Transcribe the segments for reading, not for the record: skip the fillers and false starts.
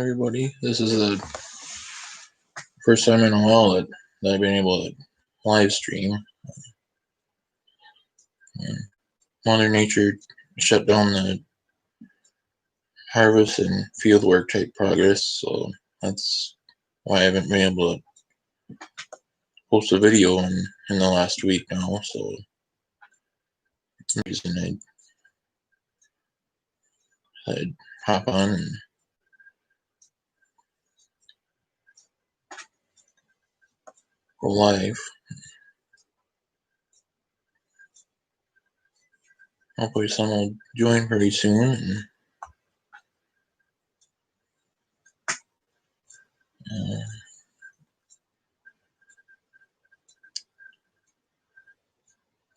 everybody. This is the first time in a while that I've been able to live stream. Mother Nature shut down the harvest and fieldwork type progress, so that's why I haven't been able to post a video in the last week now. So that's the reason I'd hop on and go live. Hopefully someone will join pretty soon.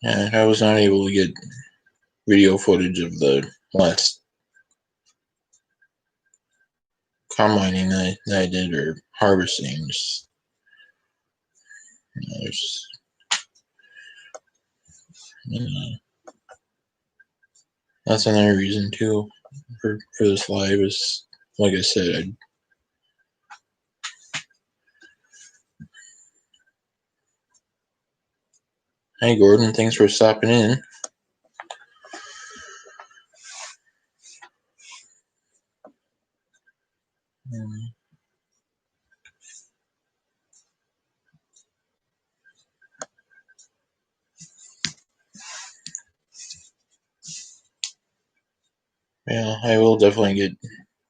Yeah, I was not able to get video footage of the last combining that I did, or harvesting. Just, that's another reason too for this live is, like I said, Hey Gordon, thanks for stopping in. Yeah, I will definitely get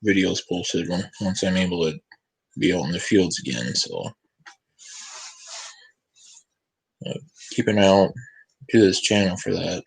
videos posted once I'm able to be out in the fields again, so keep an eye out to this channel for that.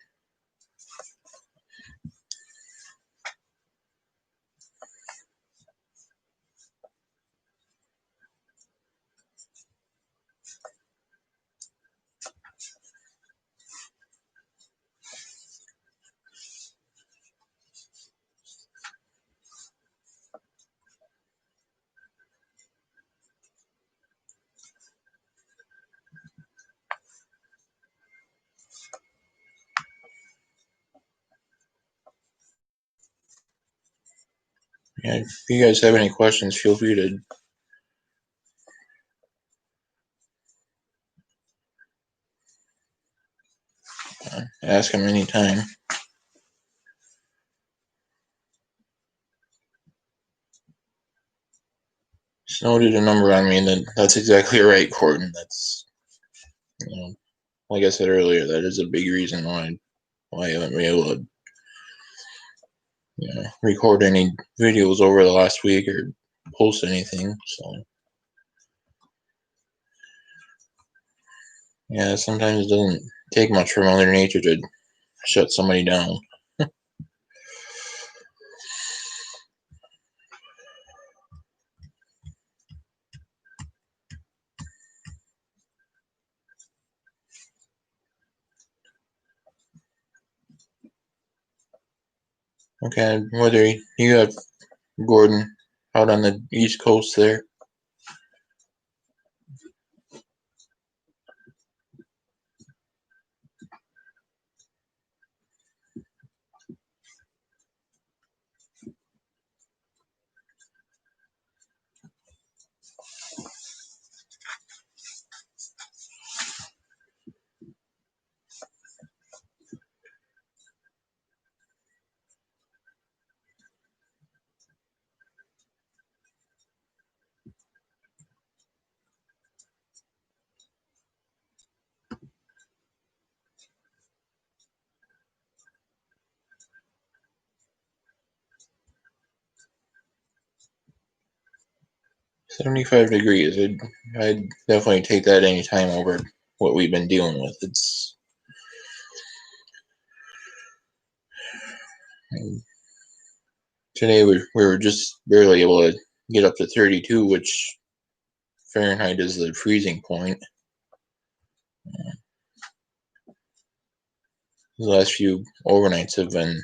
Yeah, if you guys have any questions, feel free to ask them anytime. Snow did a number on me, and that's exactly right, Gordon. That's, like I said earlier, that is a big reason why I haven't been able to record any videos over the last week or post anything. So yeah, sometimes it doesn't take much for Mother Nature to shut somebody down. Okay, whether you have Gordon out on the East Coast there. $75 degrees. I'd definitely take that anytime over what we've been dealing with. It's today we were just barely able to get up to 32, which Fahrenheit is the freezing point. The last few overnights have been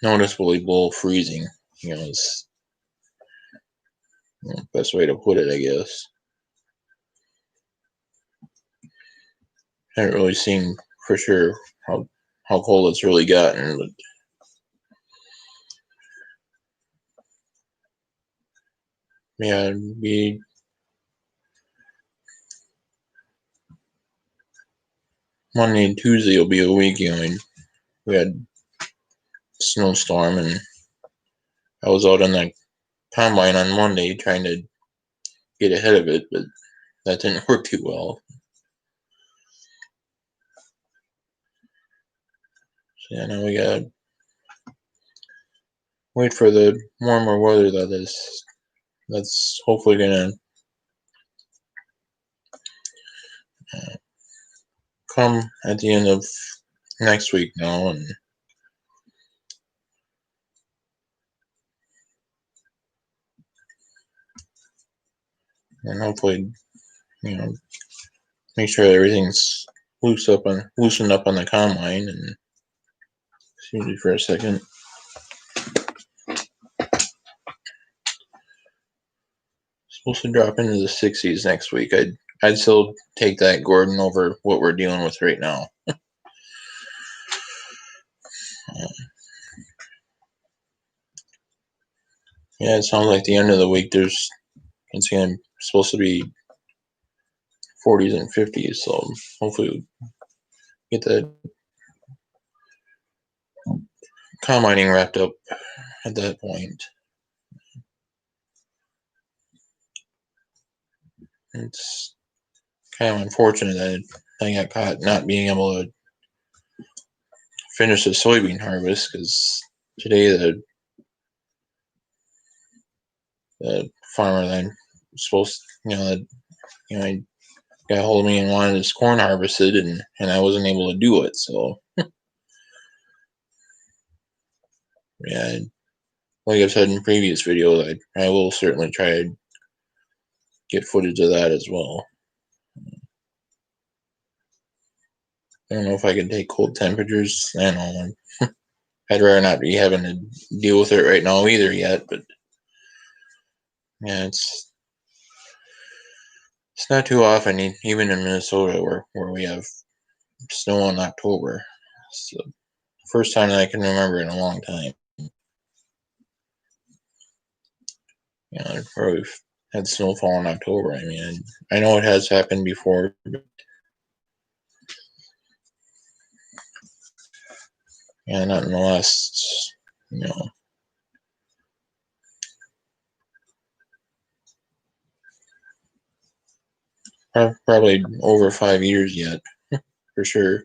noticeably below freezing. It's the best way to put it, I guess. I haven't really seen for sure how cold it's really gotten, but yeah, Monday and Tuesday will be a week. We had snowstorm, and I was out on the combine on Monday trying to get ahead of it, but that didn't work too well. So yeah, now we gotta wait for the warmer weather that's hopefully gonna come at the end of next week now, and hopefully, make sure everything's loosened up on the combine. And excuse me for a second. Supposed to drop into the 60s next week. I'd still take that, Gordon, over what we're dealing with right now. Yeah, it sounds like the end of the week it's supposed to be 40s and 50s, so hopefully we get the combining wrapped up at that point. It's kind of unfortunate that I got caught not being able to finish the soybean harvest, because today the farmer that I'm supposed I got a hold of me and wanted his corn harvested, and I wasn't able to do it. So yeah, like I've said in previous videos, I will certainly try to get footage of that as well. I don't know if I can take cold temperatures. I don't know. I'd rather not be having to deal with it right now either yet, but yeah, it's not too often, even in Minnesota, where we have snow in October. It's the first time that I can remember in a long time. Where we've had snowfall in October. I mean, I know it has happened before, but yeah, not in the last, probably over 5 years yet, for sure.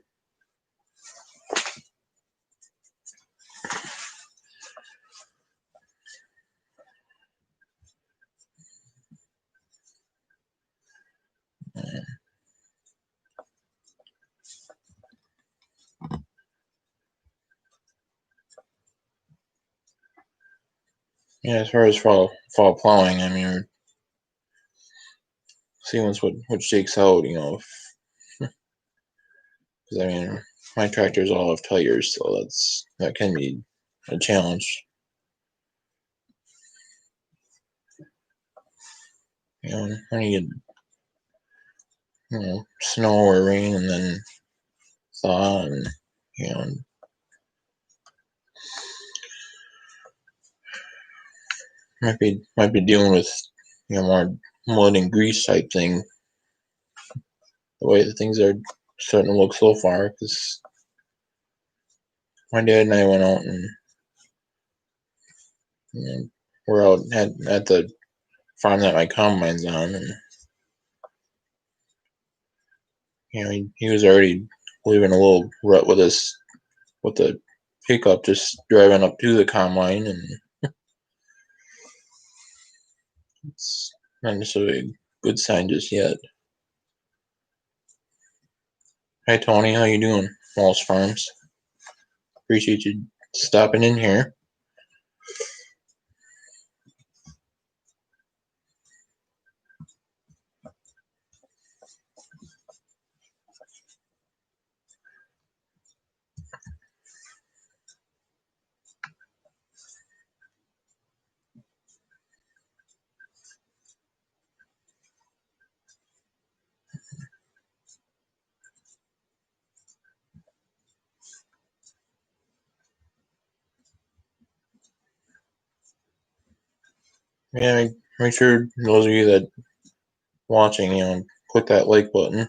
Yeah, as far as fall plowing, I mean, we're seeing what shakes out, because I mean, my tractors all have tires, so that can be a challenge. When you get snow or rain and then thaw, and might be dealing with more mud and grease type thing, the way that things are starting to look so far. Because my dad and I went out and we're out at the farm that my combine's on, and he was already leaving a little rut with us with the pickup, just driving up to the combine, and it's not necessarily a good sign just yet. Hi Tony, how you doing? Wallace Farms. Appreciate you stopping in here. Yeah, make sure those of you that watching, click that like button.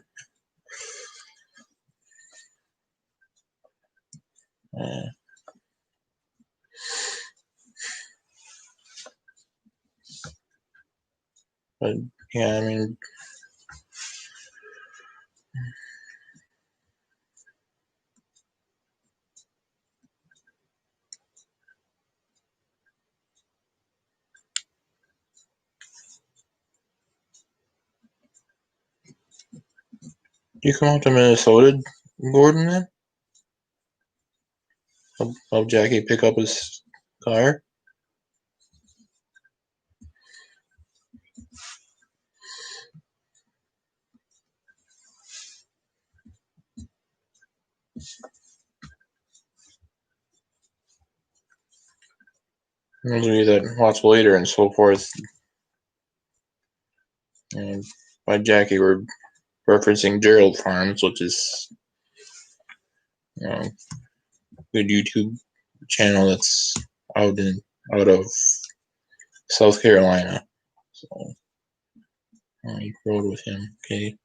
But yeah, I mean, you come out to Minnesota, Gordon, then? Help Jackie pick up his car? Those of you that watch later and so forth, by Jackie, we're referencing Gerald Farms, which is a good YouTube channel that's out of South Carolina. So I rode with him. Okay.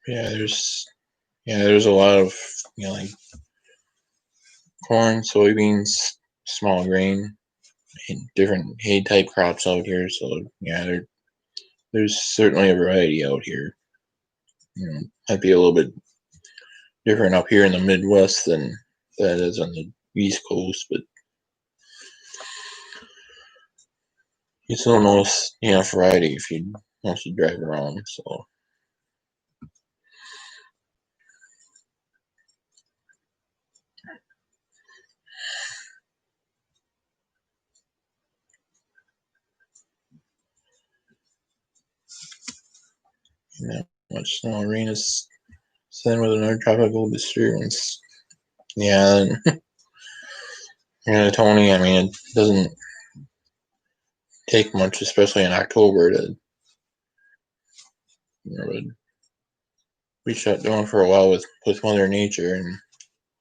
Yeah, there's a lot of like corn, soybeans, small grain, and different hay type crops out here. So yeah, there's certainly a variety out here. Might be a little bit different up here in the Midwest than that is on the East Coast, but you still notice variety if you once you drive around. So not much snow. Rain is sent with another tropical disturbance. Yeah, Tony. I mean, it doesn't take much, especially in October, to be shut down for a while with Mother Nature. And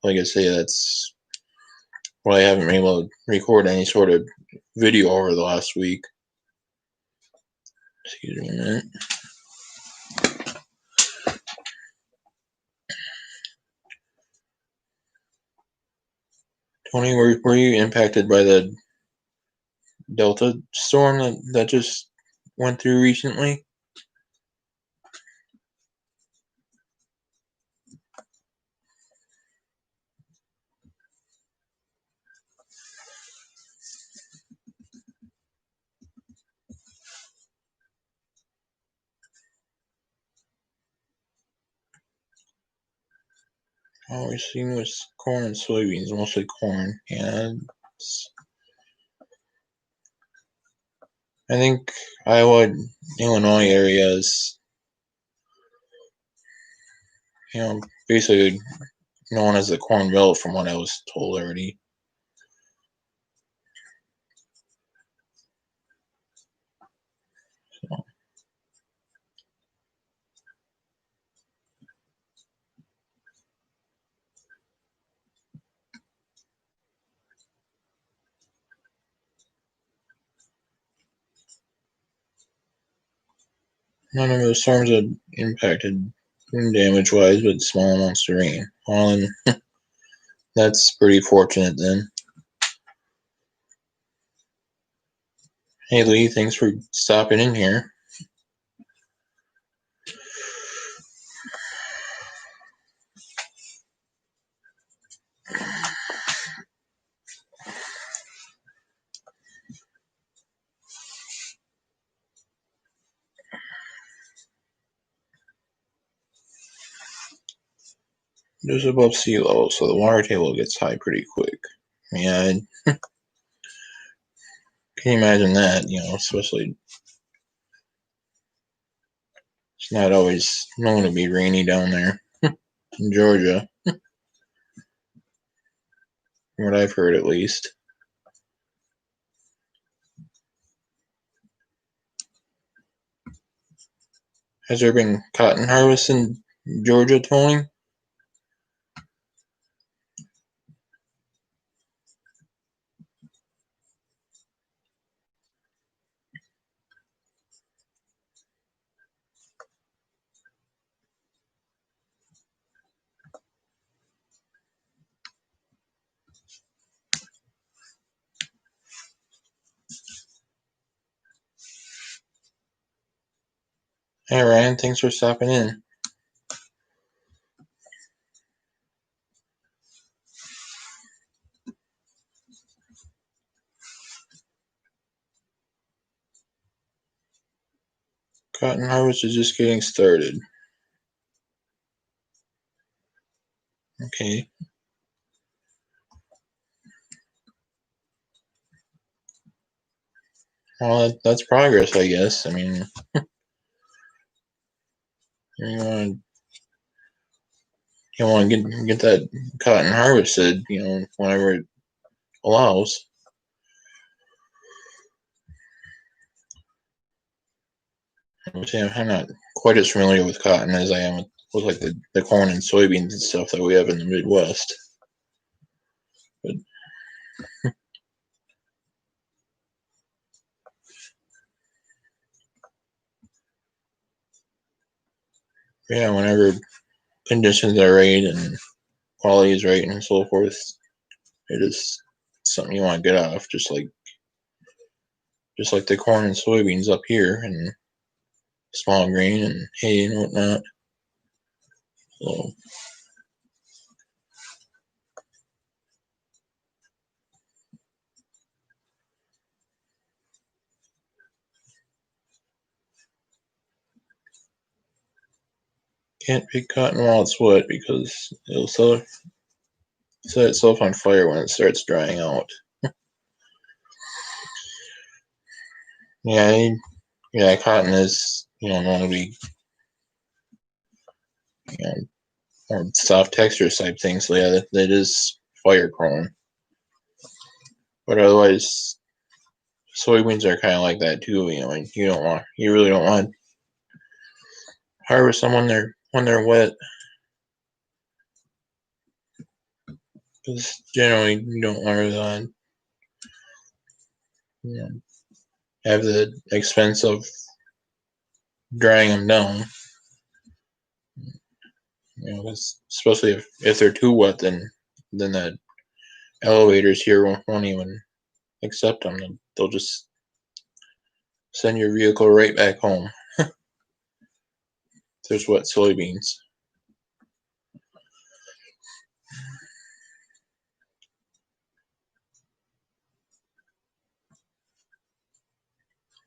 like I say, that's why I haven't been able to record any sort of video over the last week. Excuse me a minute. Tony, were you impacted by the Delta storm that just went through recently? All we've seen was corn and soybeans, mostly corn. And I think Iowa, Illinois area is, basically known as the Corn Belt from what I was told already. So. None of the storms have impacted damage-wise, but small amounts of rain. Well, that's pretty fortunate then. Hey Lee, thanks for stopping in here. Just above sea level, so the water table gets high pretty quick. Yeah, can you imagine that? Especially it's not always known to be rainy down there in Georgia. from what I've heard at least. Has there been cotton harvest in Georgia, Tony? Hey Ryan, thanks for stopping in. Cotton harvest is just getting started. Okay. Well, that's progress, I guess. I mean, you want to get that cotton harvested, whenever it allows. I'm not quite as familiar with cotton as I am with like the corn and soybeans and stuff that we have in the Midwest. But yeah, whenever conditions are right and quality is right and so forth, it is something you want to get off, just like the corn and soybeans up here and small grain and hay and whatnot. So can't pick cotton while it's wet because it'll set itself on fire when it starts drying out. Yeah, cotton is known to be more soft texture type thing. So yeah, that is fire prone. But otherwise, soybeans are kind of like that too. And you really don't want to harvest them when they're wet, because generally you don't want to have the expense of drying them down. Especially if they're too wet, then the elevators here won't even accept them. They'll just send your vehicle right back home. There's wet soybeans.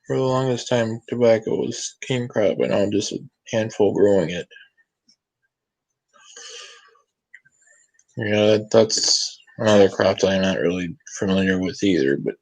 For the longest time, tobacco was king crop, and now just a handful growing it. Yeah, that's another crop that I'm not really familiar with either, but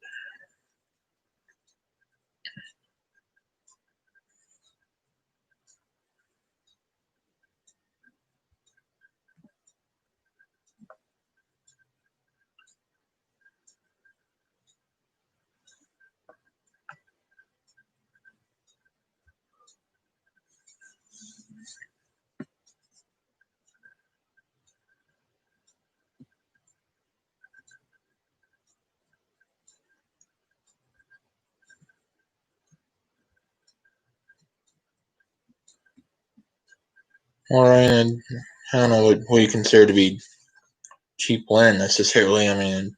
Ryan, I don't know what you consider to be cheap land necessarily. I mean,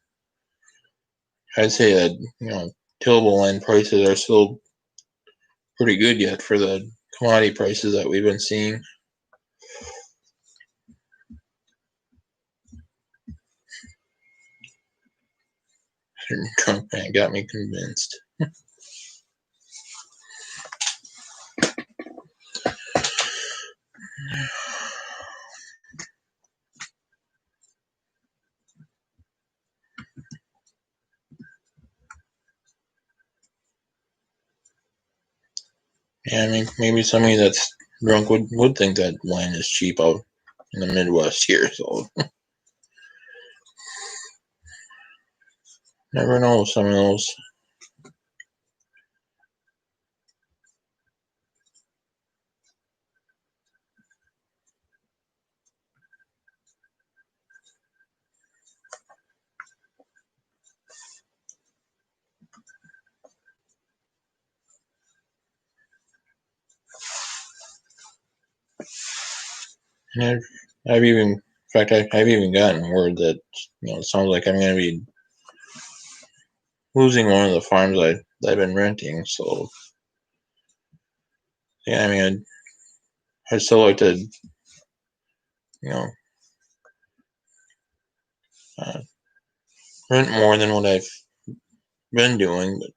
I'd say that tillable land prices are still pretty good yet for the commodity prices that we've been seeing. Trump man got me convinced. Yeah, I mean, maybe somebody that's drunk would think that land is cheap out in the Midwest here. So Never know some of those. And I've even, in fact, I've even gotten word that it sounds like I'm going to be losing one of the farms I've been renting. So yeah, I mean, I'd still like to, you know, uh, rent more than what I've been doing. But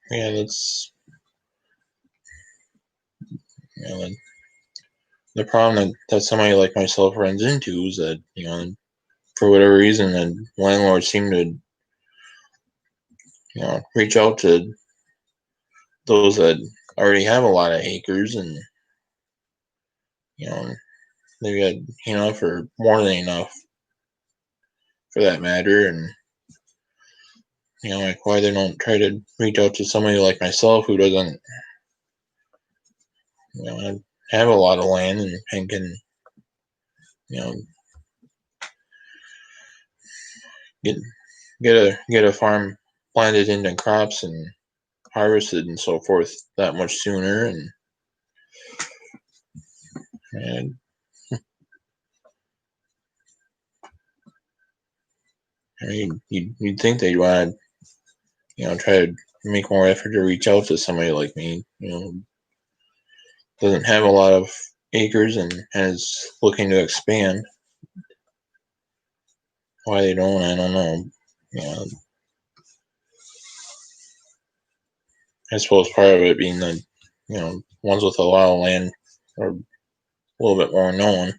yeah, that's the problem that somebody like myself runs into is that for whatever reason, the landlords seem to reach out to those that already have a lot of acres, and they've got enough or more than enough for that matter. And like why they don't try to reach out to somebody like myself who doesn't have a lot of land and can you know get get a farm planted into crops and harvested and so forth that much sooner. And I mean, you'd think they'd want to try to make more effort to reach out to somebody like me, doesn't have a lot of acres and is looking to expand. Why they don't, I don't know. I suppose part of it being that ones with a lot of land are a little bit more known.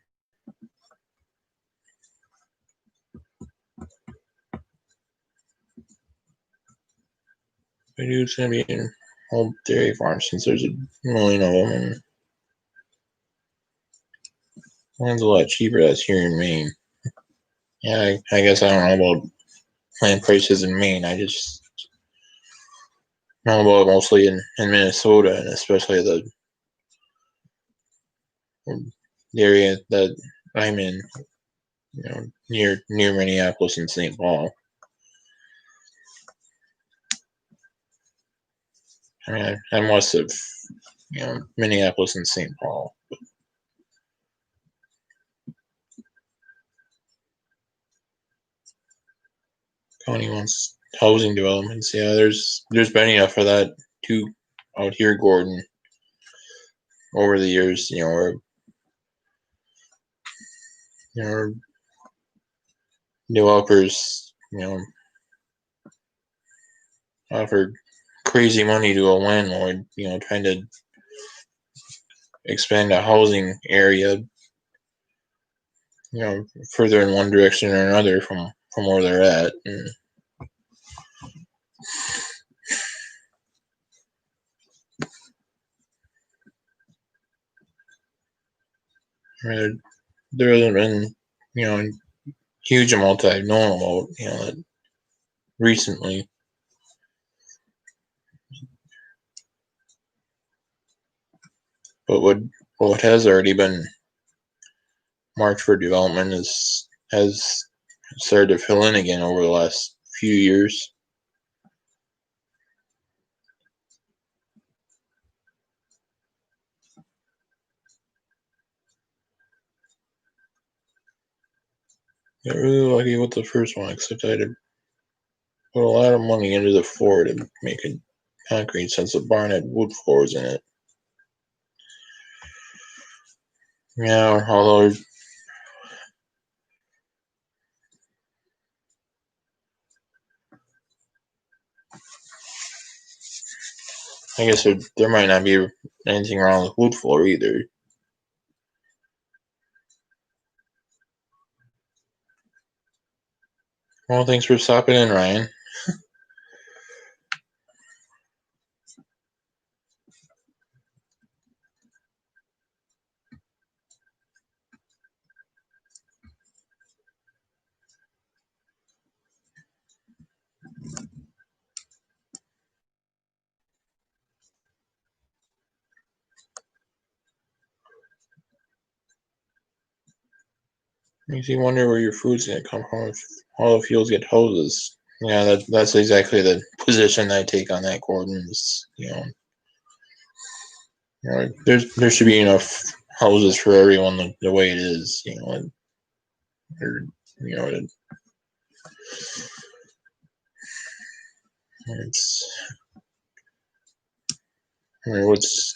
I do seem to be in old dairy farms since there's a million of them, and land's a lot cheaper. That's here in Maine. Yeah, I guess I don't know about land prices in Maine. I just know about mostly in Minnesota, and especially the area that I'm in, near Minneapolis and St. Paul. I mean, I'm west of Minneapolis and St. Paul. County wants housing developments. Yeah, there's been enough for that too out here, Gordon. Over the years, where developers, offer crazy money to a landlord, trying to expand a housing area, further in one direction or another from where they're at. And there hasn't been, huge amount that I've known about, recently. But what has already been marked for development has started to fill in again over the last few years. Got really lucky with the first one, except I had to put a lot of money into the floor to make it concrete since the barn had wood floors in it. Yeah, although I guess there might not be anything wrong with wood floor either. Well, thanks for stopping in, Ryan. Makes you wonder where your food's gonna come from if all the fields get houses. Yeah, that's exactly the position I take on that, Gordon. Is, there should be enough houses for everyone the way it is. Or, you know, it's what's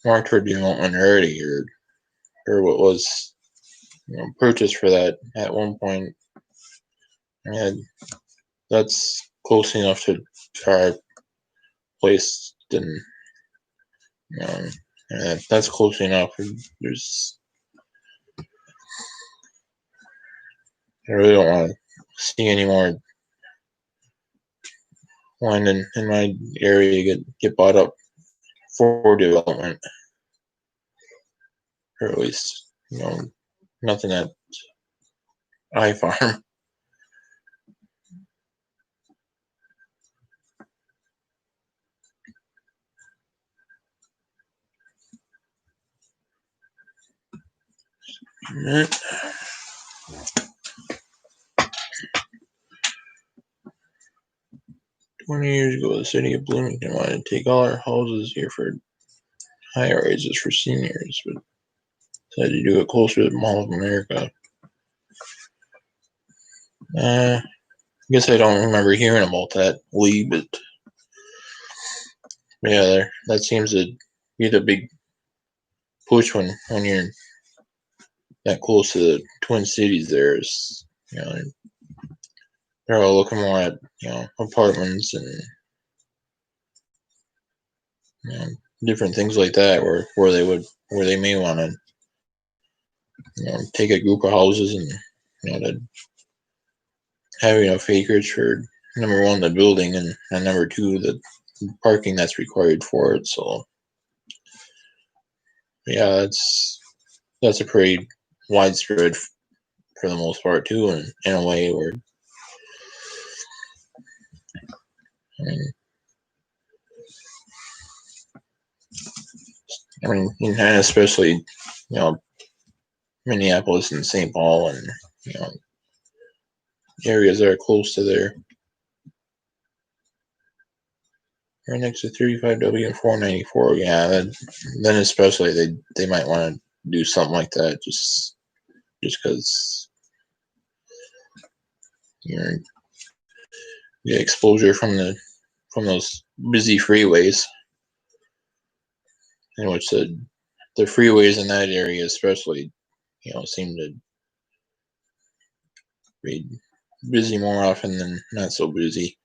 marked for development already, or what was purchased for that at one point. And that's close enough to our place. Then that's close enough. There's I really don't want to see any more land in my area get bought up for development, or at least nothing that I farm. Mm. 20 years ago, the city of Bloomington wanted to take all our houses here for high rises for seniors, but decided to do it closer to the Mall of America. I guess I don't remember hearing about that, Lee, but yeah, that seems to be the big push when you're that close to the Twin Cities. There's they're all looking more at apartments and different things like that, where they may want to take a group of houses and to have enough acreage for number one the building and number two the parking that's required for it. So yeah, that's a pretty widespread for the most part too, and in a way where and especially Minneapolis and St. Paul and areas that are close to there, right next to 35W and 494. Yeah, then especially they might want to do something like that just because you get exposure from those busy freeways, in which the freeways in that area especially seem to be busy more often than not so busy.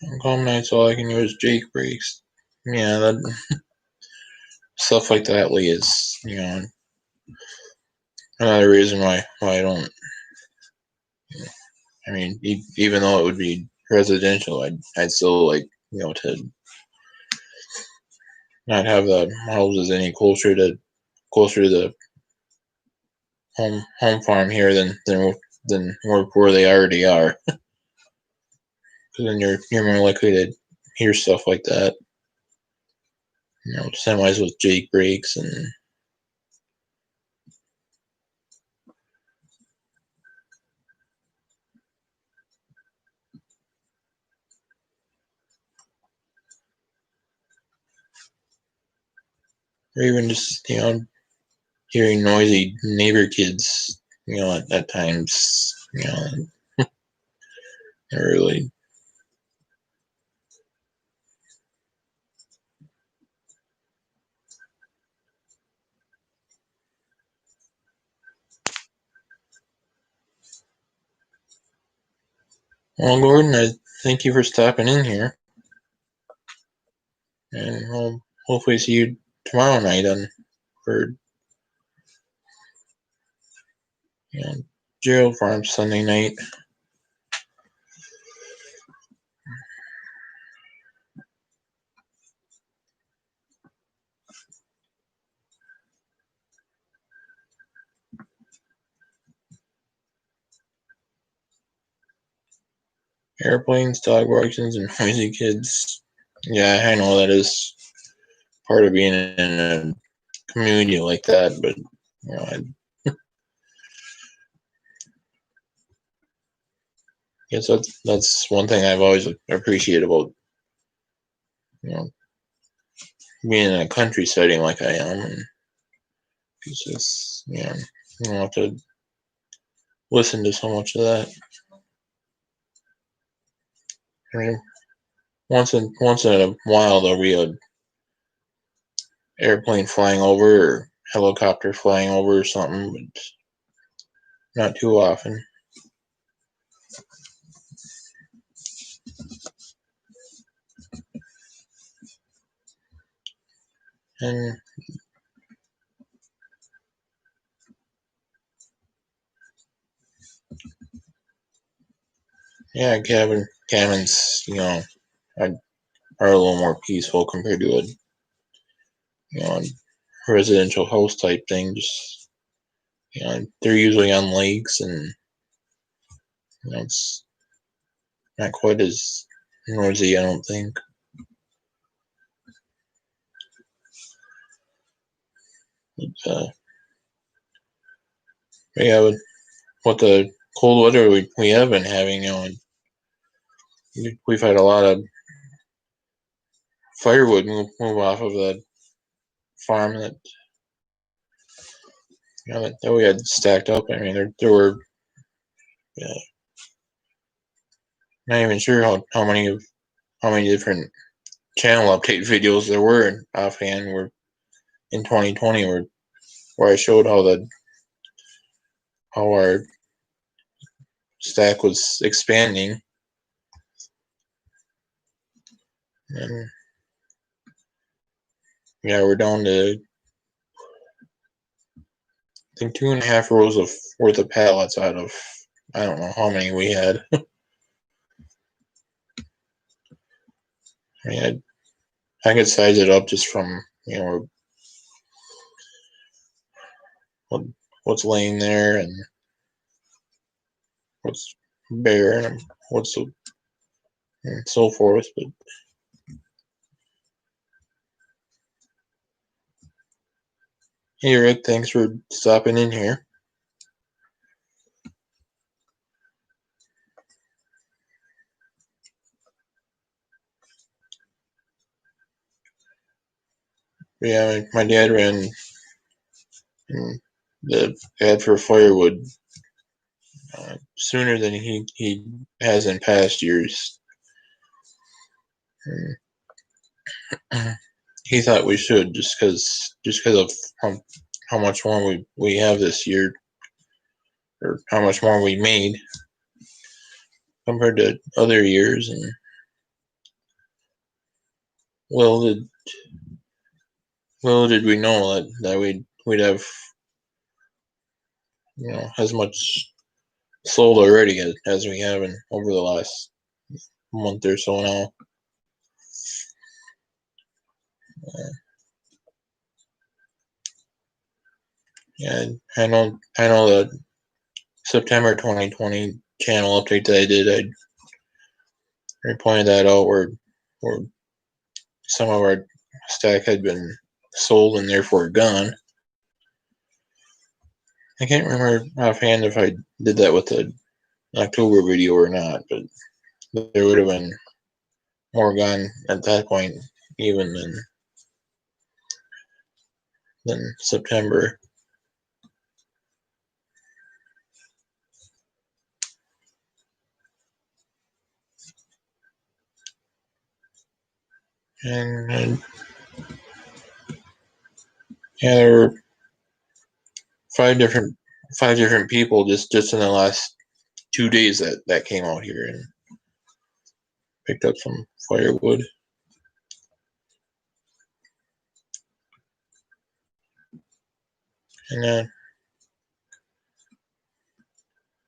On calm nights, all I can use Jake breaks. Yeah, that stuff like that is another reason why I don't. Even though it would be residential, I'd still like to not have the houses any closer to the home farm here than where they already are. Because then you're more likely to hear stuff like that. Semis with Jake breaks and or even just hearing noisy neighbor kids at times really. Well, Gordon, I thank you for stopping in here, and we'll hopefully see you tomorrow night for And Gerald Farm Sunday night. Airplanes, dog barks, and noisy kids. Yeah, I know that is part of being in a community like that, but I guess that's one thing I've always appreciated about being in a country setting like I am, and it's just you don't have to listen to so much of that. I mean, once in a while there'll be a airplane flying over or helicopter flying over or something, but not too often. And yeah, cabins, are a little more peaceful compared to a residential house type thing. Just they're usually on lakes, and it's not quite as noisy, I don't think. But, yeah, with the cold weather we have been having, we've had a lot of firewood move off of the farm that we had stacked up. I mean, there were not even sure how many different channel update videos there were offhand were in 2020 where I showed how our stack was expanding, and yeah, we're down to I think 2.5 rows of worth of pallets out of I don't know how many we had. I mean, I could size it up just from what what's laying there and what's bare and what's and so forth. But hey, Rick, thanks for stopping in here. But yeah, my dad ran the ad for firewood sooner than he has in past years. He thought we should just because of how much more we have this year, or how much more we made compared to other years. And little did we know that we'd have as much sold already as we have over the last month or so now. Yeah, I know the September 2020 channel update that I did. I pointed that out where some of our stack had been sold and therefore gone. I can't remember offhand if I did that with the October video or not, but there would have been more gone at that point even than September. And yeah, there were five different people just in the last 2 days that came out here and picked up some firewood. And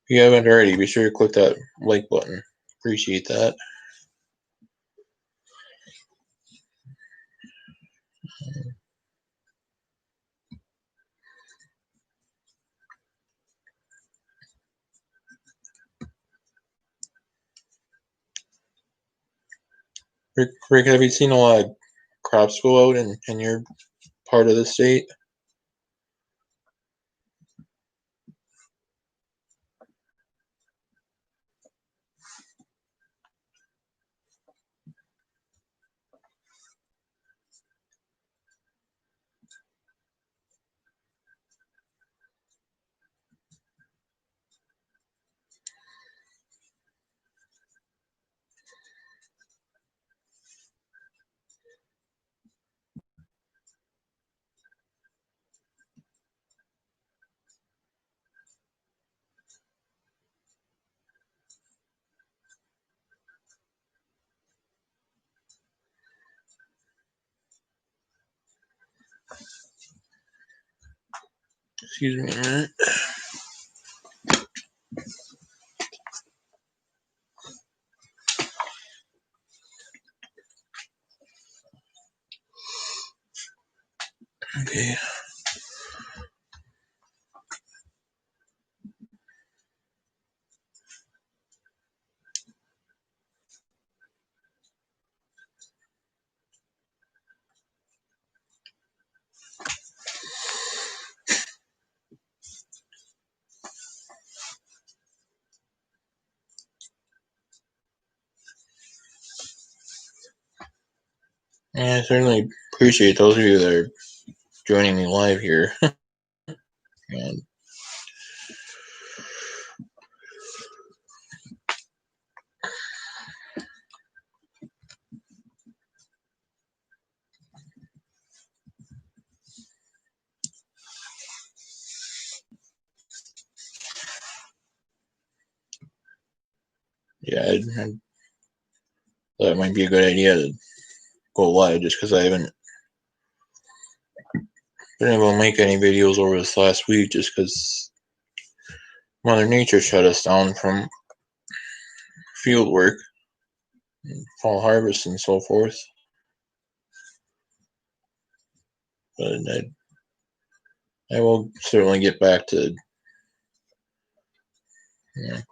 If you haven't already, be sure to click that like button. Appreciate that. Rick, have you seen a lot of crops go out in your part of the state? Excuse me a minute. Okay. Yeah, I certainly appreciate those of you that are joining me live here. And yeah, that might be a good idea to go live just because I haven't been able to make any videos over this last week just because Mother Nature shut us down from field work, fall harvest, and so forth. But I will certainly get back to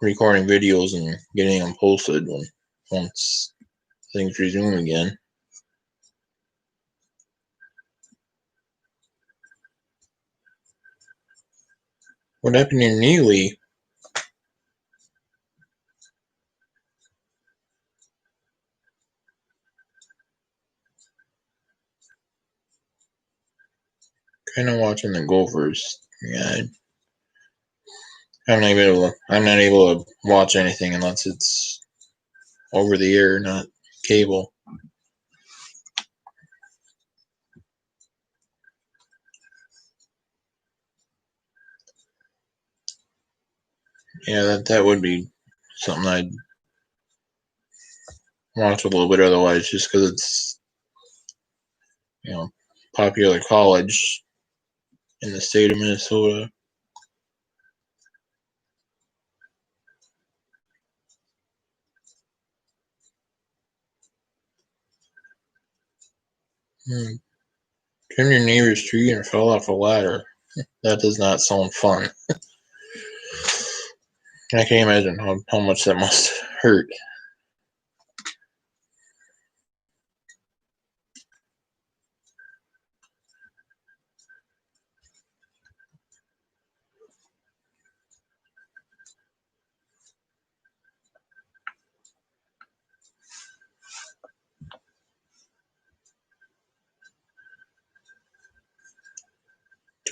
recording videos and getting them posted once things resume again. What happened in Neely? Kind of watching the Gophers. Yeah, I'm not able to watch anything unless it's over the air, not cable. Yeah, that would be something I'd watch a little bit otherwise, just because it's popular college in the state of Minnesota. Trimmed your neighbor's tree and fell off a ladder. That does not sound fun. I can't imagine how much that must hurt.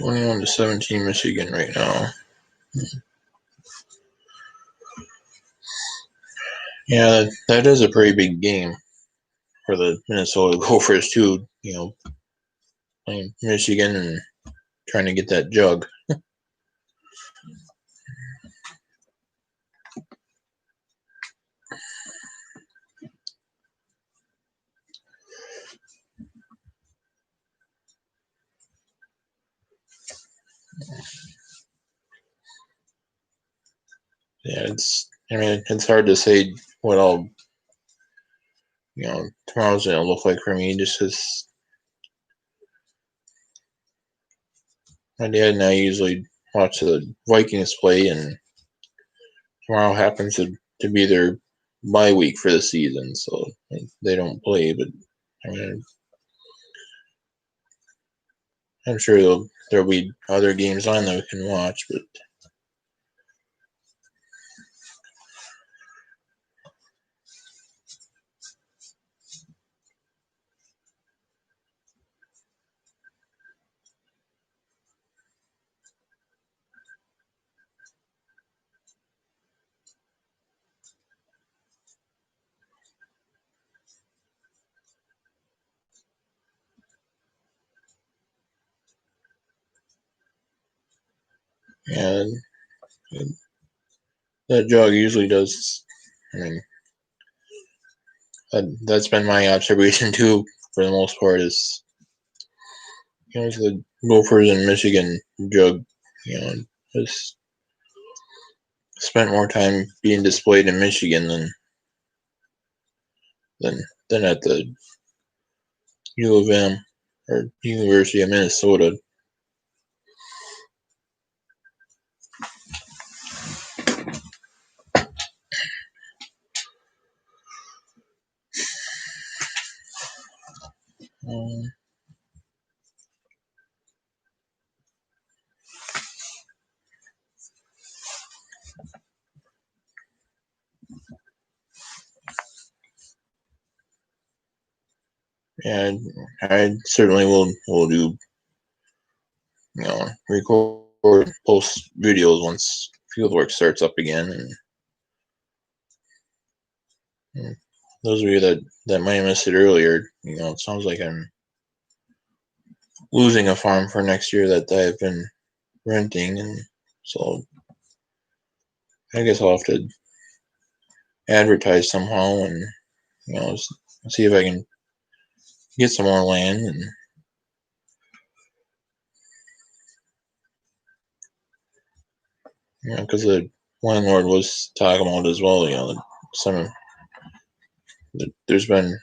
(21-17) Michigan right now. Yeah, that is a pretty big game for the Minnesota Gophers too. Playing Michigan and trying to get that jug. yeah, I mean, it's hard to say what all, tomorrow's gonna look like for me, just because my dad and I usually watch the Vikings play, and tomorrow happens to be their bye week for the season, so they don't play. But I mean, I'm sure there'll be other games on that we can watch. But yeah, that jog usually does. I mean, that's been my observation too, for the most part. Is the Gophers and Michigan jug, has spent more time being displayed in Michigan than than at the U of M or University of Minnesota. Um, yeah, I certainly will do record post videos once fieldwork starts up again, and those of you that might have missed it earlier, it sounds like I'm losing a farm for next year that I've been renting, and so I guess I'll have to advertise somehow and see if I can get some more land, and because the landlord was talking about as well, some there's been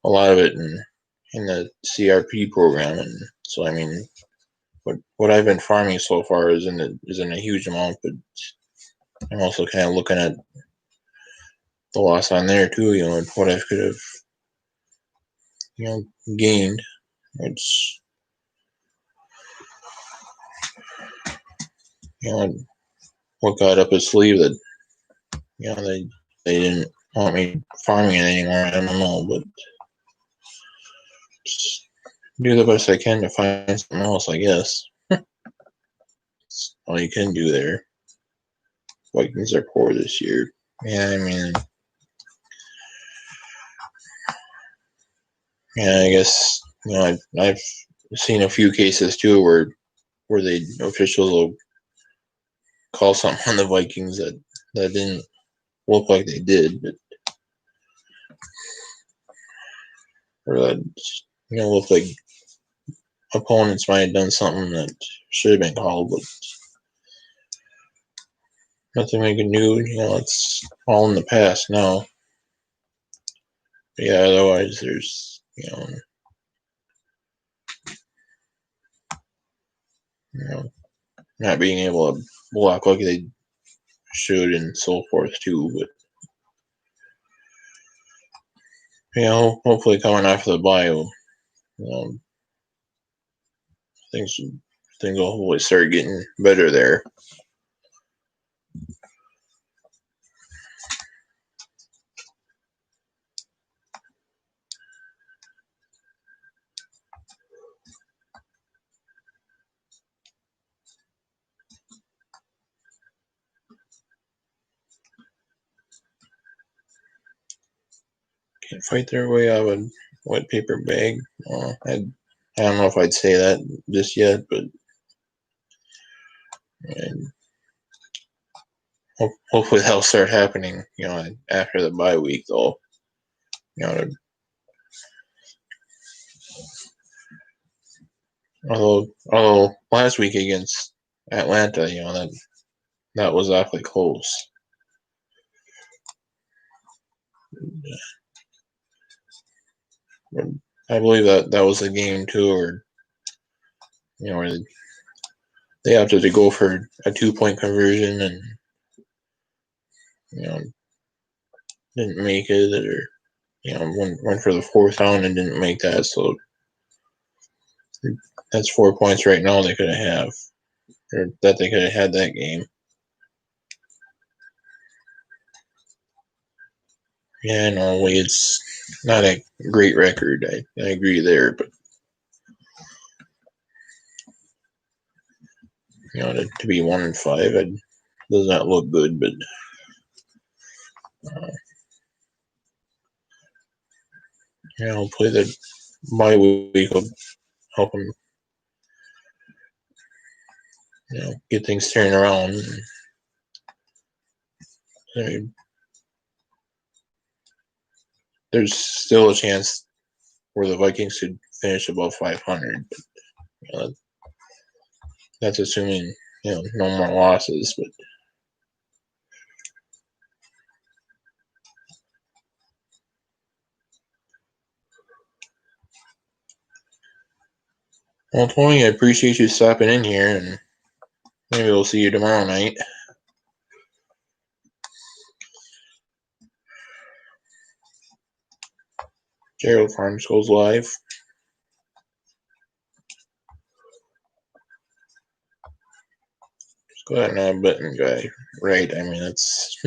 a lot of it in the CRP program, and so I mean, what I've been farming so far isn't a huge amount, but I'm also kind of looking at the loss on there too. What I could have gained, which what got up his sleeve that they didn't want me farming it anymore. I don't know, but just do the best I can to find something else, I guess. That's all you can do there. Vikings are poor this year. Yeah, I mean, yeah, I guess I've seen a few cases too where the officials will call something on the Vikings that didn't look like they did, but or that looked like opponents might have done something that should have been called, but nothing we can do. It's all in the past now. But yeah, otherwise there's not being able to block like they should and so forth too. But hopefully coming after the bio, things things will hopefully start getting better there. Can't fight their way out of a wet paper bag. I don't know if I'd say that just yet, but hopefully that'll start happening. After the bye week, though. Although last week against Atlanta, that was awfully close. I believe that was a game too, or where they opted to go for a 2-point conversion and didn't make it, or went for the 4th down and didn't make that. So that's 4 points right now they could have, or that they could have had that game. Yeah, no, it's not a great record. I agree there, but to be 1-5, it does not look good. But hopefully that bye week will help them, get things turned around. I mean, there's still a chance where the Vikings could finish above 500. But, that's assuming no more losses. But well, Tony, I appreciate you stopping in here, and maybe we'll see you tomorrow night. Gerald Farms goes live. Just go ahead and add button guy. Right, I mean, it's...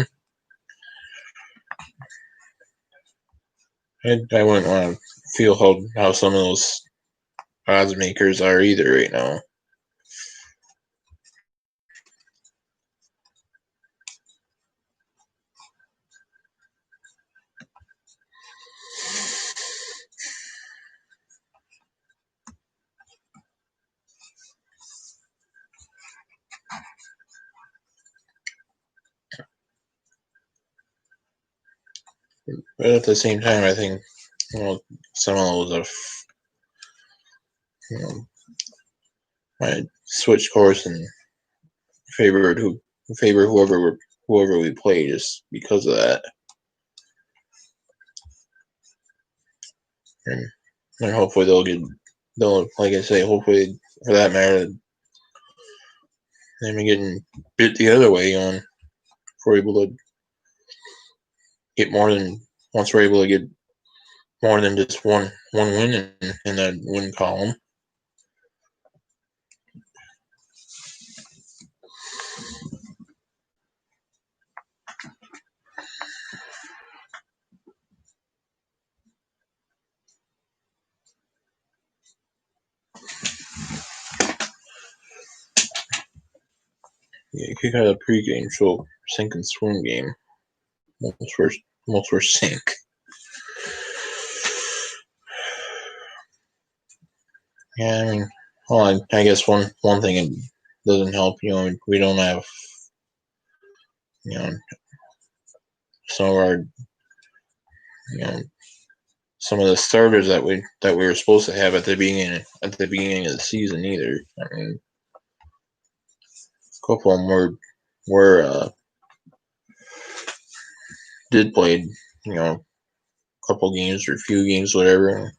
I wouldn't want to feel how some of those odds makers are either right now. But at the same time, I think some of those have might switch course and favor whoever we play just because of that. And hopefully they'll like I say, hopefully for that matter, they're getting bit the other way on if we're able to get once we're able to get more than just one win in that win column. Yeah, you could have a pregame show, sink and swim game. Most were sink. Yeah, I mean, well, I guess one thing it doesn't help. We don't have some of our some of the starters that we were supposed to have at the beginning of the season either. I mean, a couple of them were did play a couple games or a few games, whatever.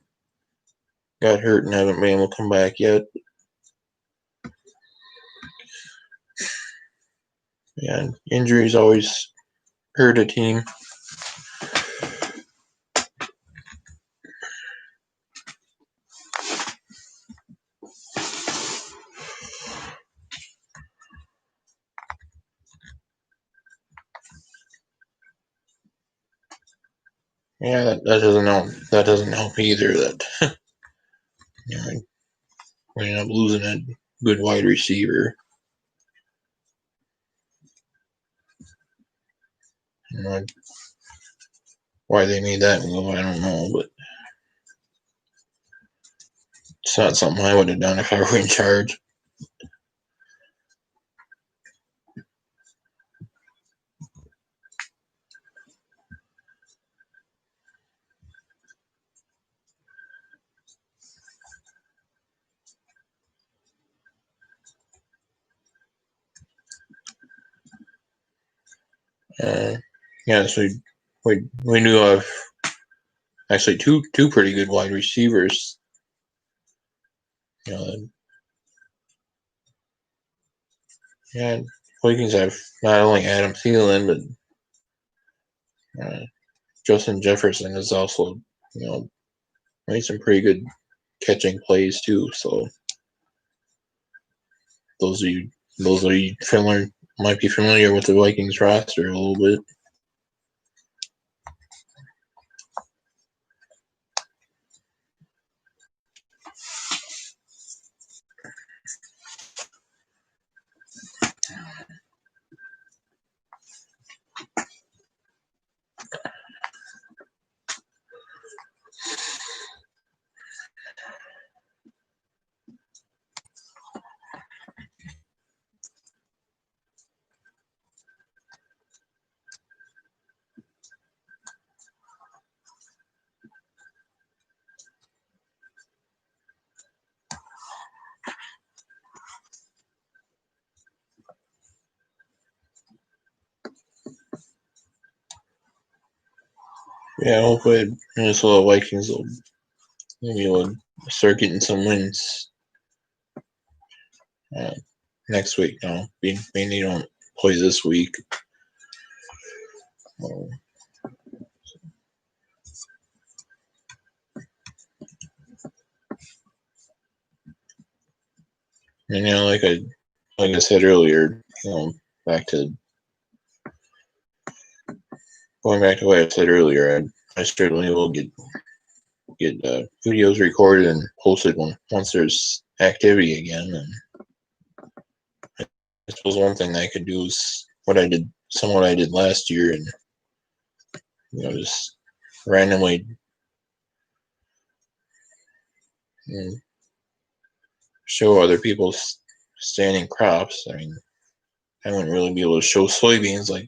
Got hurt and haven't been able to come back yet. Yeah, injuries always hurt a team. Yeah, that doesn't help. That doesn't help either. That we end up losing a good wide receiver. Why they made that move, I don't know, but it's not something I would have done if I were in charge. Yeah, so we do have actually two pretty good wide receivers. Yeah, Vikings have not only Adam Thielen, but Justin Jefferson is also made some pretty good catching plays too. So those of you might be familiar with the Vikings roster a little bit. Yeah, hopefully Minnesota Vikings will maybe will start getting some wins next week. Being they don't play this week. And like I said earlier, back to going back to what I said earlier, I certainly will get videos recorded and posted once there's activity again. And I suppose one thing that I could do is what I did last year, and just randomly show other people standing crops. I mean, I wouldn't really be able to show soybeans like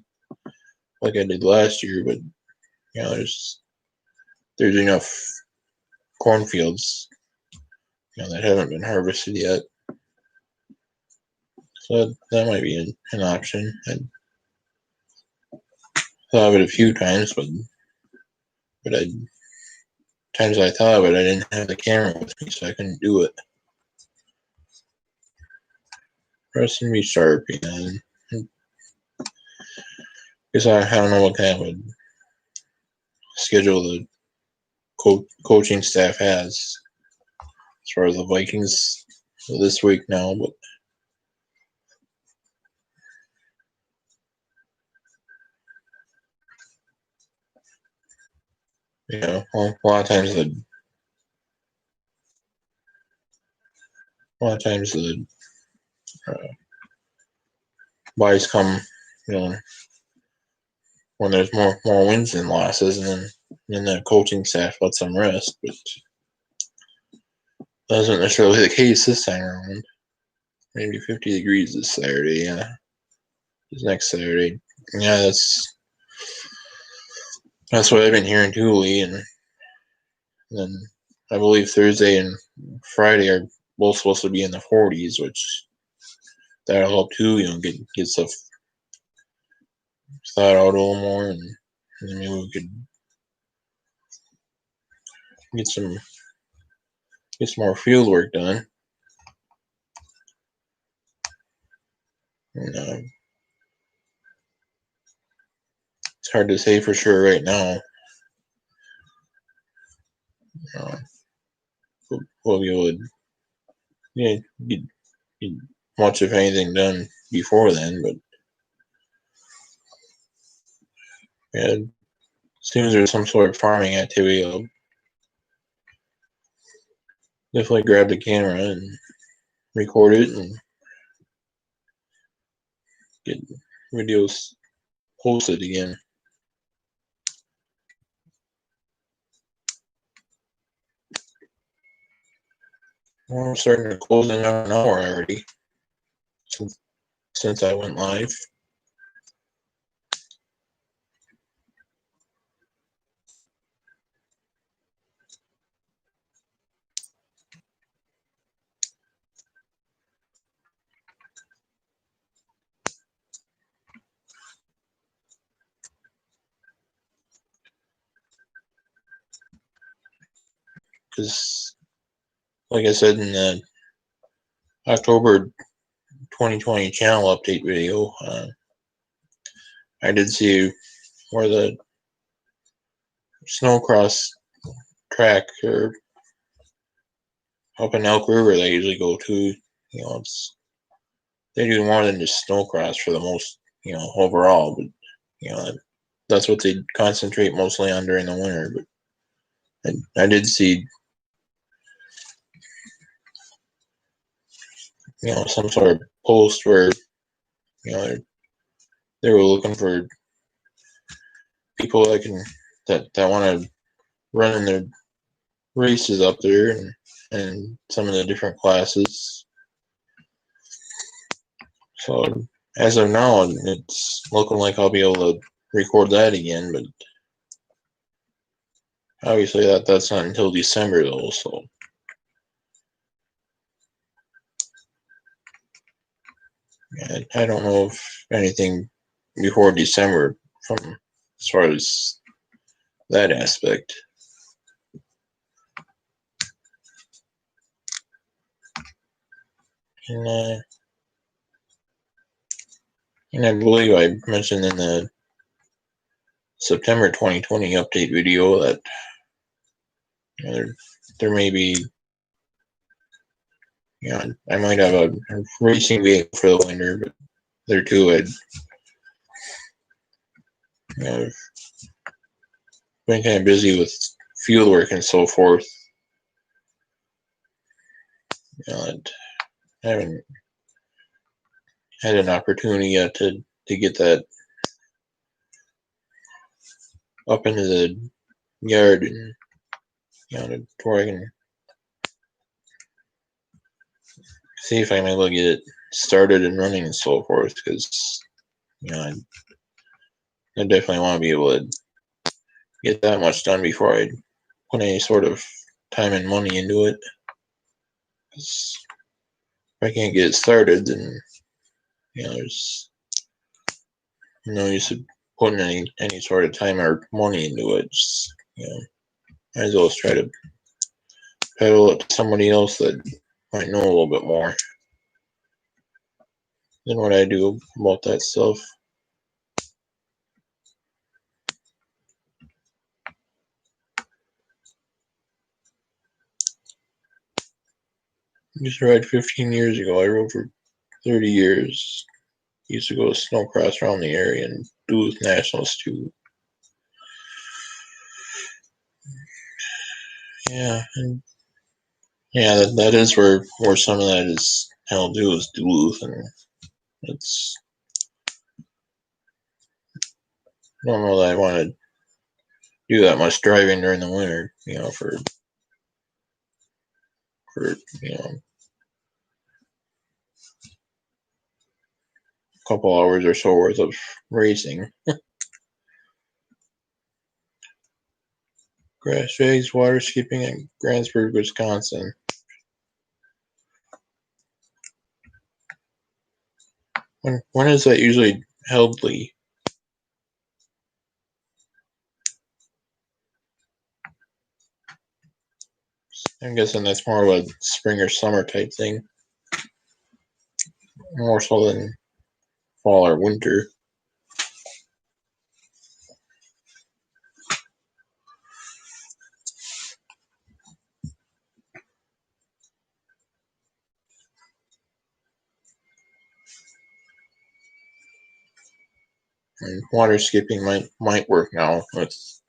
I did last year, but there's enough cornfields that haven't been harvested yet, so that might be an option. I thought of it a few times, but times I thought of it, I didn't have the camera with me, so I couldn't do it. Press and be sharp, because I don't know what kind of schedule the coaching staff has as far as the Vikings this week now, but a lot of times the buys come, when there's more wins than losses, and then the coaching staff lets them rest, but that wasn't necessarily the case this time around. Maybe 50 degrees this Saturday, this next Saturday. Yeah, that's what I've been hearing too, Lee, and then I believe Thursday and Friday are both supposed to be in the 40s, which that'll help too, get stuff thought out a little more, and maybe we could get some more field work done. And, it's hard to say for sure right now. We'll be able to get much if anything done before then, but as soon as there's some sort of farming activity, I'll definitely grab the camera and record it and get videos posted again. We're starting to close in on an hour already since I went live. because, like I said in the October 2020 channel update video, I did see where the snowcross track or up in Elk River they usually go to, they do more than just snowcross for the most, overall, but that's what they concentrate mostly on during the winter. But I did see, some sort of post where, they were looking for people that want to run in their races up there and some of the different classes. So as of now, it's looking like I'll be able to record that again, but obviously that's not until December though, so I don't know if anything before December from as far as that aspect. And I believe I mentioned in the September 2020 update video that there may be, I might have a racing vehicle for the winter, but there too I've been kind of busy with field work and so forth. I haven't had an opportunity yet to get that up into the yard and to where I can see if I'm able to get it started and running and so forth, because I definitely want to be able to get that much done before I put any sort of time and money into it. If I can't get it started, then there's no use of putting any sort of time or money into it. Just, might as well try to peddle it to somebody else that might know a little bit more than what I do about that stuff. I used to ride 15 years ago. I rode for 30 years. Used to go to snowcross around the area and Duluth Nationals too. Yeah, and that is where some of that is held to, is Duluth, and it's, I don't know that I want to do that much driving during the winter, for a couple hours or so worth of racing. Grass drags, water skipping in Grantsburg, Wisconsin. When is that usually held, Lee? I'm guessing that's more of a spring or summer type thing, more so than fall or winter. And water skipping might work now with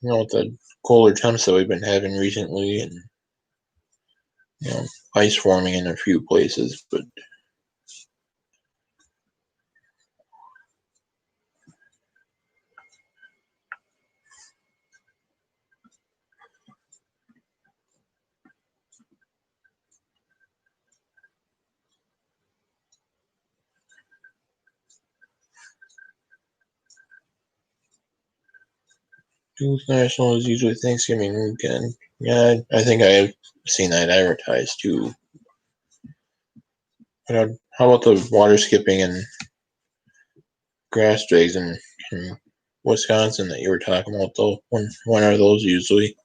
with the colder temps that we've been having recently, and ice forming in a few places, but Duluth National is usually Thanksgiving weekend. Yeah, I think I've seen that advertised too. But how about the water skipping and grass drags in Wisconsin that you were talking about, though? When are those usually?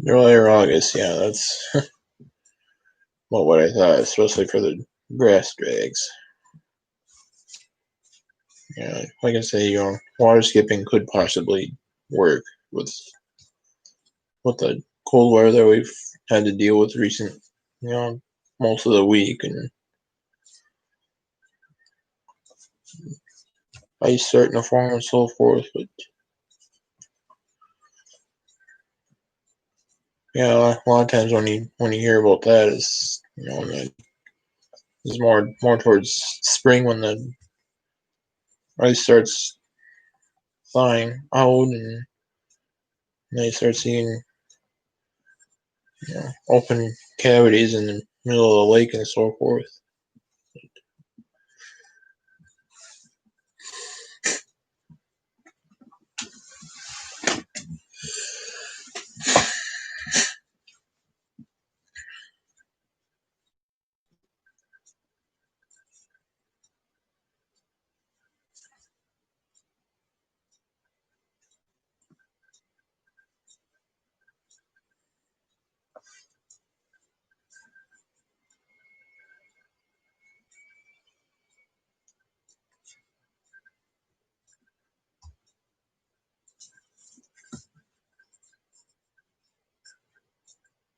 July or August, yeah, that's what I thought, especially for the grass drags. Yeah, like I say, water skipping could possibly work with the cold weather that we've had to deal with recent, most of the week, and ice starting to form and so forth. But yeah, a lot of times when you hear about that, is it's more towards spring when the ice starts thawing out, and then you start seeing open cavities in the middle of the lake and so forth.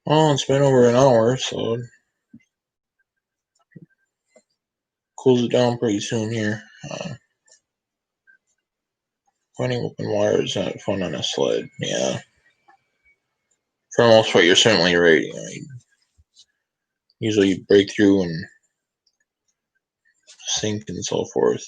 Well, it's been over an hour, so it cools it down pretty soon here. Finding open wire is not fun on a sled. Yeah, for the most part, you're certainly right. Usually you break through and sink and so forth.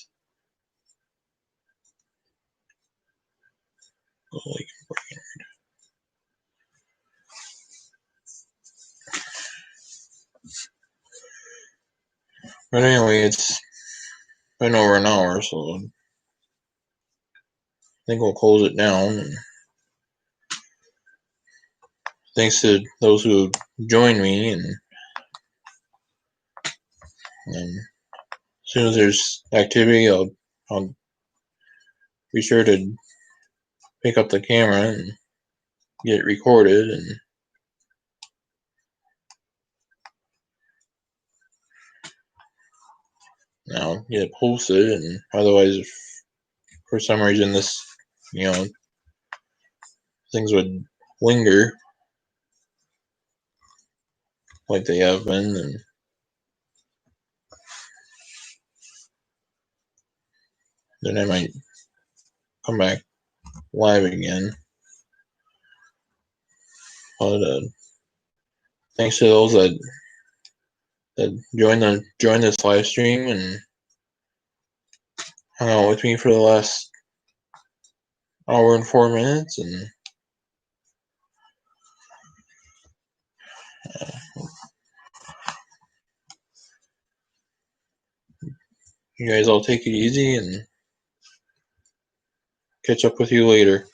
But anyway, it's been over an hour, so I think we'll close it down. And thanks to those who joined me, and as soon as there's activity, I'll be sure to pick up the camera and get it recorded and get it posted. And otherwise, if for some reason this, things would linger like they have been, and then I might come back live again. But thanks to those that joined this live stream and hung out with me for the last hour and 4 minutes, and you guys all take it easy, and catch up with you later.